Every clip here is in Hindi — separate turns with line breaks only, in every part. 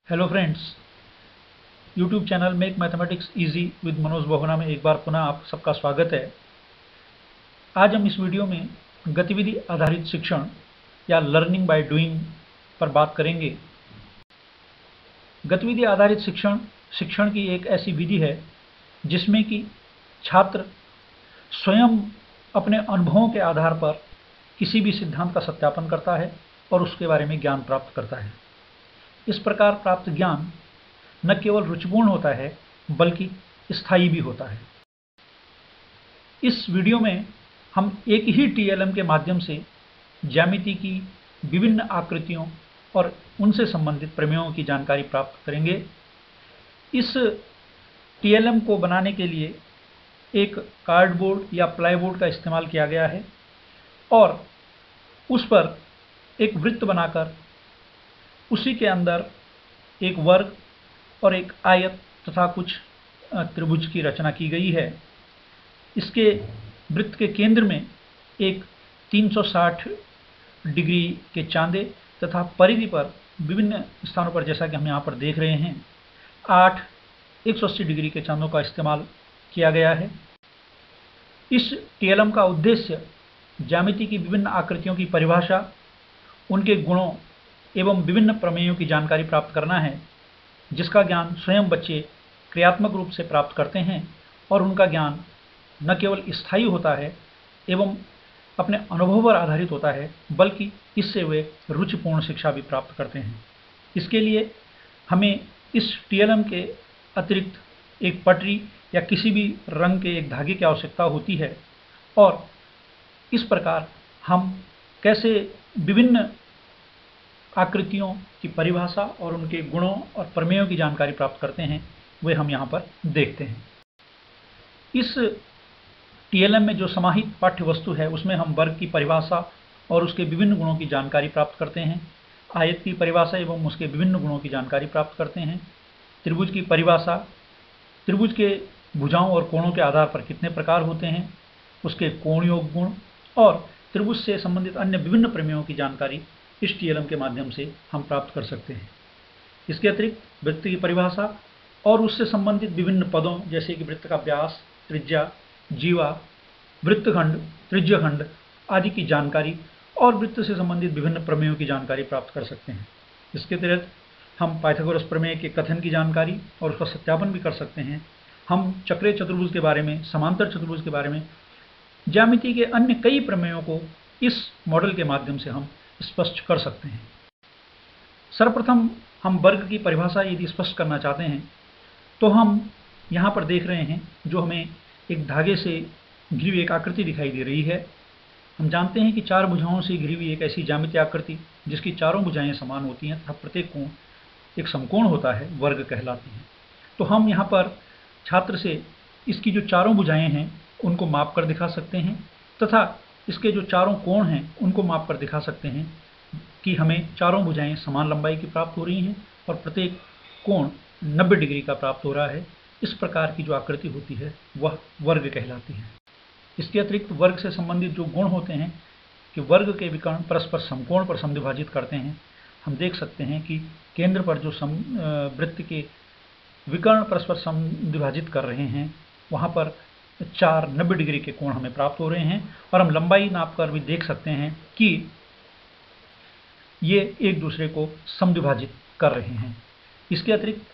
Hello friends, YouTube channel make mathematics easy with Manoj Bohna में एक बार पुनः आप सबका स्वागत है। आज हम इस वीडियो में गतिविधि आधारित शिक्षण या लर्निंग बाय डूइंग पर बात करेंगे। गतिविधि आधारित शिक्षण की एक ऐसी विधि है जिसमें कि छात्र स्वयं अपने अनुभवों के आधार पर किसी भी सिद्धांत का सत्यापन करता है और उसके बारे में ज्ञान प्राप्त करता है। इस प्रकार प्राप्त ज्ञान न केवल रुचिपूर्ण होता है बल्कि स्थायी भी होता है। इस वीडियो में हम एक ही टीएलएम के माध्यम से ज्यामिति की विभिन्न आकृतियों और उनसे संबंधित प्रमेयों की जानकारी प्राप्त करेंगे। इस टीएलएम को बनाने के लिए एक कार्डबोर्ड या प्लाईवुड का इस्तेमाल किया गया है और उस पर एक वृत्त बनाकर उसी के अंदर एक वर्ग और एक आयत तथा कुछ त्रिभुज की रचना की गई है। इसके वृत्त के केंद्र में एक 360 डिग्री के चांदे तथा परिधि पर विभिन्न स्थानों पर, जैसा कि हम यहाँ पर देख रहे हैं, 8 180 डिग्री के चांदों का इस्तेमाल किया गया है। इस टीएलएम का उद्देश्य ज्यामिति की विभिन्न आकृतियों की परिभाषा, उनके गुणों एवं विभिन्न प्रमेयों की जानकारी प्राप्त करना है, जिसका ज्ञान स्वयं बच्चे क्रियात्मक रूप से प्राप्त करते हैं और उनका ज्ञान न केवल स्थायी होता है एवं अपने अनुभव पर आधारित होता है बल्कि इससे वे रुचिपूर्ण शिक्षा भी प्राप्त करते हैं। इसके लिए हमें इस टीएलएम के अतिरिक्त एक पटरी या किसी भी रंग के एक धागे की आवश्यकता होती है और इस प्रकार हम कैसे विभिन्न आकृतियों की परिभाषा और उनके गुणों और प्रमेयों की जानकारी प्राप्त करते हैं, वे हम यहाँ पर देखते हैं। इस टीएलएम में जो समाहित पाठ्य वस्तु है उसमें हम वर्ग की परिभाषा और उसके विभिन्न गुणों की जानकारी प्राप्त करते हैं, आयत की परिभाषा एवं उसके विभिन्न गुणों की जानकारी प्राप्त करते हैं, त्रिभुज की परिभाषा, त्रिभुज के भुजाओं और कोणों के आधार पर कितने प्रकार होते हैं, उसके कोण योग गुण और त्रिभुज से संबंधित अन्य विभिन्न प्रमेयों की जानकारी इस टीएलएम के माध्यम से हम प्राप्त कर सकते हैं। इसके अतिरिक्त वृत्त की परिभाषा और उससे संबंधित विभिन्न पदों, जैसे कि वृत्त का व्यास, त्रिज्या, जीवा, वृत्तखंड, त्रिज्यखंड आदि की जानकारी और वृत्त से संबंधित विभिन्न प्रमेयों की जानकारी प्राप्त कर सकते हैं। इसके अतिरिक्त हम पाइथागोरस प्रमेय के कथन की जानकारी और उसका सत्यापन भी कर सकते हैं। हम चक्रीय चतुर्भुज के बारे में, समांतर चतुर्भुज के बारे में, ज्यामिति के अन्य कई प्रमेयों को इस मॉडल के माध्यम से हम स्पष्ट कर सकते हैं। सर्वप्रथम हम वर्ग की परिभाषा यदि स्पष्ट करना चाहते हैं तो हम यहाँ पर देख रहे हैं जो हमें एक धागे से घिरी हुई एक आकृति दिखाई दे रही है। हम जानते हैं कि चार भुजाओं से घिरी हुई एक ऐसी ज्यामितीय आकृति जिसकी चारों भुजाएं समान होती हैं तथा प्रत्येक कोण एक समकोण होता है, वर्ग कहलाती है। तो हम यहाँ पर छात्र से इसकी जो चारों भुजाएं हैं उनको माप कर दिखा सकते हैं तथा इसके जो चारों कोण हैं उनको माप कर दिखा सकते हैं कि हमें चारों भुजाएं समान लंबाई की प्राप्त हो रही हैं और प्रत्येक कोण 90 डिग्री का प्राप्त हो रहा है। इस प्रकार की जो आकृति होती है वह वर्ग कहलाती है। इसके अतिरिक्त वर्ग से संबंधित जो गुण होते हैं कि वर्ग के विकर्ण परस्पर समकोण पर समद्विभाजित करते हैं। हम देख सकते हैं कि केंद्र पर जो वृत्त के विकर्ण परस्पर समद्विभाजित कर रहे हैं वहाँ पर 90 डिग्री के कोण हमें प्राप्त हो रहे हैं और हम लंबाई नाप कर भी देख सकते हैं कि ये एक दूसरे को समद्विभाजित कर रहे हैं। इसके अतिरिक्त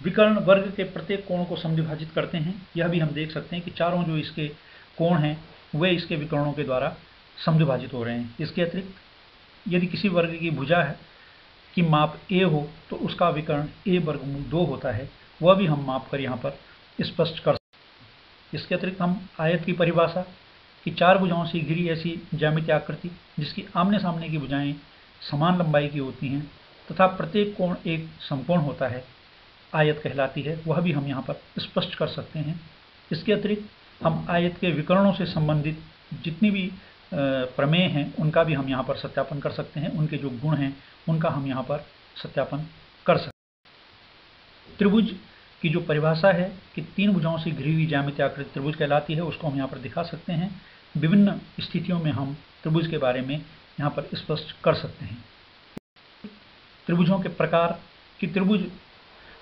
विकर्ण वर्ग के प्रत्येक कोण को समद्विभाजित करते हैं। यह भी हम देख सकते हैं कि चारों जो इसके कोण हैं वे इसके विकर्णों के द्वारा समद्विभाजित हो रहे हैं। इसके अतिरिक्त यदि किसी वर्ग की भुजा है कि माप a हो तो उसका विकर्ण a वर्गमूल 2 होता है, वह भी हम माप कर यहाँ पर स्पष्ट कर सकते हैं। इसके अतिरिक्त हम आयत की परिभाषा कि चार भुजाओं से घिरी ऐसी ज्यामितीय आकृति जिसकी आमने सामने की भुजाएं समान लंबाई की होती हैं तथा प्रत्येक कोण एक समकोण होता है, आयत कहलाती है, वह भी हम यहाँ पर स्पष्ट कर सकते हैं। इसके अतिरिक्त हम आयत के विकर्णों से संबंधित जितनी भी प्रमेय हैं उनका भी हम यहाँ पर सत्यापन कर सकते हैं, उनके जो गुण हैं उनका हम यहाँ पर सत्यापन कर सकते हैं। त्रिभुज की जो परिभाषा है कि तीन भुजाओं से घिरी हुई ज्यामितीय आकृति त्रिभुज कहलाती है, उसको हम यहाँ पर दिखा सकते हैं। विभिन्न स्थितियों में हम त्रिभुज के बारे में यहाँ पर स्पष्ट कर सकते हैं। त्रिभुजों के प्रकार कि त्रिभुज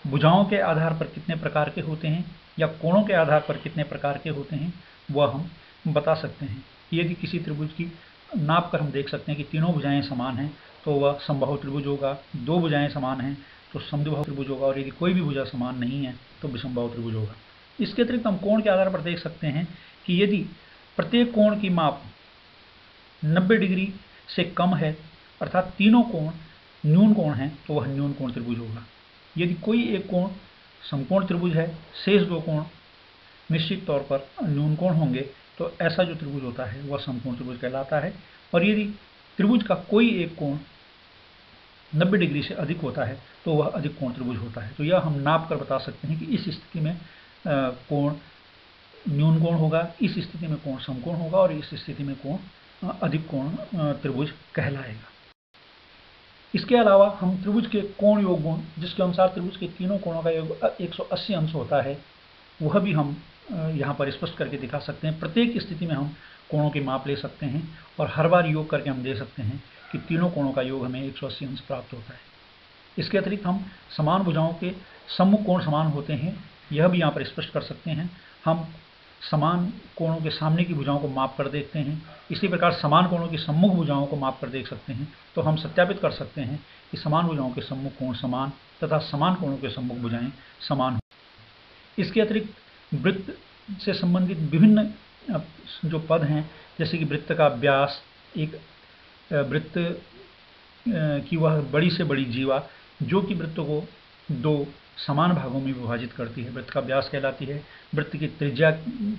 भुजाओं के आधार पर कितने प्रकार के होते हैं या कोणों के आधार पर कितने प्रकार के होते हैं वह हम बता सकते हैं। यदि किसी त्रिभुज की नाप कर हम देख सकते हैं कि तीनों भुजाएं समान हैं तो वह समबाहु त्रिभुज होगा, दो भुजाएं समान हैं तो समद्विबाहु त्रिभुज होगा, और यदि कोई भी भुजा समान नहीं है तो विषमबाहु त्रिभुज होगा। इसके अतिरिक्त हम कोण के आधार पर देख सकते हैं कि यदि प्रत्येक कोण की माप 90 डिग्री से कम है अर्थात तीनों कोण न्यून कोण हैं तो वह न्यून कोण त्रिभुज होगा। यदि कोई एक कोण समकोण त्रिभुज है, शेष दो कोण निश्चित तौर पर न्यून कोण होंगे तो ऐसा जो त्रिभुज होता है वह समकोण त्रिभुज कहलाता है। और यदि त्रिभुज का कोई एक कोण 90 डिग्री से अधिक होता है तो वह अधिक कोण त्रिभुज होता है। तो यह हम नाप कर बता सकते हैं कि इस स्थिति में कोण न्यून कोण होगा, इस स्थिति में कोण समकोण होगा और इस स्थिति में कोण अधिक कोण त्रिभुज कहलाएगा। इसके अलावा हम त्रिभुज के कोण योग गुण, जिसके अनुसार त्रिभुज के तीनों कोणों का योग 180 अंश होता है, वह भी हम यहाँ पर स्पष्ट करके दिखा सकते हैं। प्रत्येक स्थिति में हम कोणों की माप ले सकते हैं और हर बार योग करके हम दे सकते हैं कि तीनों कोणों का योग हमें 180 अंश प्राप्त होता है। इसके अतिरिक्त हम समान भुजाओं के सम्मुख कोण समान होते हैं, यह भी यहाँ पर स्पष्ट कर सकते हैं। हम समान कोणों के सामने की भुजाओं को माप कर देखते हैं, इसी प्रकार समान कोणों की सम्मुख भुजाओं को माप कर देख सकते हैं। तो हम सत्यापित कर सकते हैं कि समान भुजाओं के सम्मुख कोण समान तथा समान कोणों के सम्मुख भुजाएं समान हो। इसके अतिरिक्त वृत्त से संबंधित विभिन्न जो पद हैं, जैसे कि वृत्त का व्यास, एक वृत्त की वह बड़ी से बड़ी जीवा जो कि वृत्त को दो समान भागों में विभाजित करती है, वृत्त का व्यास कहलाती है। वृत्त की त्रिज्या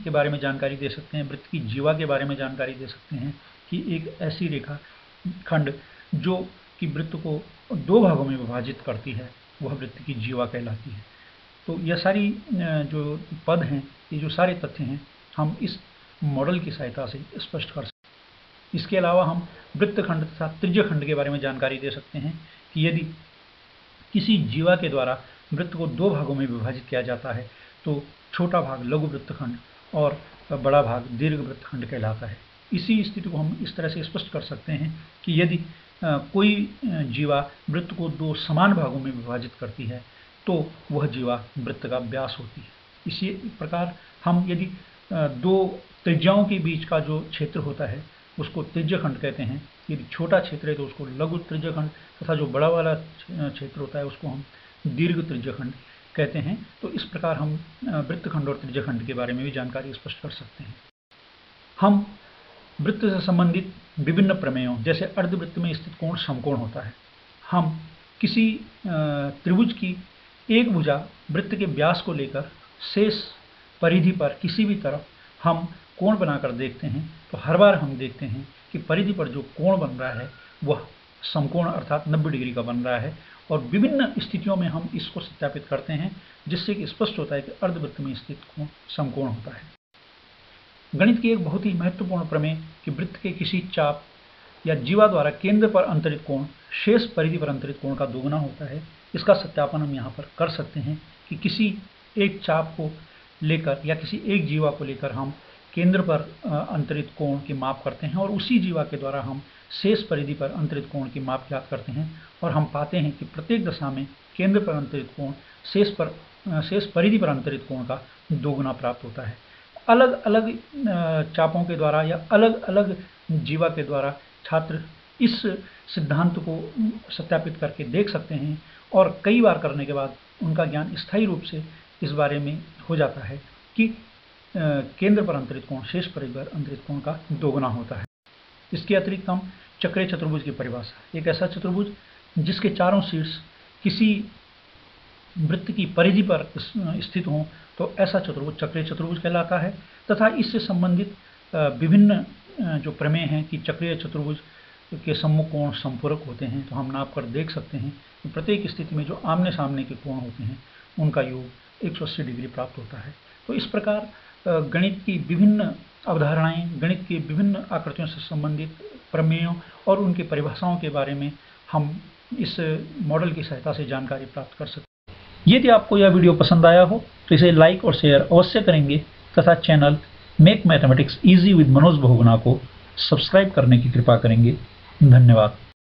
के बारे में जानकारी दे सकते हैं, वृत्त की जीवा के बारे में जानकारी दे सकते हैं कि एक ऐसी रेखा खंड जो कि वृत्त को दो भागों में विभाजित करती है वह वृत्त की जीवा कहलाती है। तो यह सारी जो पद हैं, ये जो सारे तथ्य हैं, हम इस मॉडल की सहायता से स्पष्ट कर सकते हैं। इसके अलावा हम वृत्त खंड तथा त्रिज्य खंड के बारे में जानकारी दे सकते हैं कि यदि किसी जीवा के द्वारा वृत्त को दो भागों में विभाजित किया जाता है तो छोटा भाग लघु वृत्तखंड और बड़ा भाग दीर्घ वृत्तखंड कहलाता है। इसी स्थिति को हम इस तरह से स्पष्ट कर सकते हैं कि यदि कोई जीवा वृत्त को दो समान भागों में विभाजित करती है तो वह जीवा वृत्त का व्यास होती है। इसी प्रकार हम यदि दो त्रिज्याओं के बीच का जो क्षेत्र होता है उसको त्रिज्य खंड कहते हैं। यदि छोटा क्षेत्र है तो उसको लघु त्रिज्य खंड तथा जो बड़ा वाला क्षेत्र होता है उसको हम दीर्घ त्रिज्य खंड कहते हैं। तो इस प्रकार हम वृत्तखंड और त्रिज्य खंड के बारे में भी जानकारी स्पष्ट कर सकते हैं। हम वृत्त से संबंधित विभिन्न प्रमेयों, जैसे अर्धवृत्त में स्थित कोण समकोण होता है, हम किसी त्रिभुज की एक भुजा वृत्त के व्यास को लेकर शेष परिधि पर किसी भी तरफ हम कोण बनाकर देखते हैं तो हर बार हम देखते हैं कि परिधि पर जो कोण बन रहा है वह समकोण अर्थात 90 डिग्री का बन रहा है। और विभिन्न स्थितियों में हम इसको सत्यापित करते हैं जिससे कि स्पष्ट होता है कि अर्धवृत्त में स्थित कोण समकोण होता है। गणित की एक बहुत ही महत्वपूर्ण प्रमेय कि वृत्त के किसी चाप या जीवा द्वारा केंद्र पर अंतरित कोण शेष परिधि पर अंतरित कोण का दोगुना होता है, इसका सत्यापन हम यहाँ पर कर सकते हैं कि किसी एक चाप को लेकर या किसी एक जीवा को लेकर हम केंद्र पर अंतरित कोण की माप करते हैं और उसी जीवा के द्वारा हम शेष परिधि पर अंतरित कोण की माप ज्ञात करते हैं और हम पाते हैं कि प्रत्येक दशा में केंद्र पर अंतरित कोण शेष परिधि पर अंतरित कोण का दोगुना प्राप्त होता है। अलग अलग चापों के द्वारा या अलग अलग जीवा के द्वारा छात्र इस सिद्धांत को सत्यापित करके देख सकते हैं और कई बार करने के बाद उनका ज्ञान स्थायी रूप से इस बारे में हो जाता है कि केंद्र पर अंतरित कोण शेष परिधि पर अंतरित कोण का दोगुना होता है। इसके अतिरिक्त हम चक्रीय चतुर्भुज की परिभाषा, एक ऐसा चतुर्भुज जिसके चारों शीर्ष किसी वृत्त की परिधि पर स्थित हों तो ऐसा चतुर्भुज चक्रीय चतुर्भुज कहलाता है। तथा इससे संबंधित विभिन्न जो प्रमेय हैं कि चक्रीय चतुर्भुज के सम्मुख कोण संपूरक होते हैं, तो हम नाप कर देख सकते हैं कि प्रत्येक स्थिति में जो आमने सामने के कोण होते हैं उनका योग 180 डिग्री प्राप्त होता है। तो इस प्रकार गणित की विभिन्न अवधारणाएं, गणित की विभिन्न आकृतियों से संबंधित प्रमेयों और उनकी परिभाषाओं के बारे में हम इस मॉडल की सहायता से जानकारी प्राप्त कर सकते हैं। यदि आपको यह वीडियो पसंद आया हो तो इसे लाइक और शेयर अवश्य करेंगे तथा channel make mathematics easy with Manoj Bahuguna को सब्सक्राइब करने की कृपा करेंगे। धन्यवाद।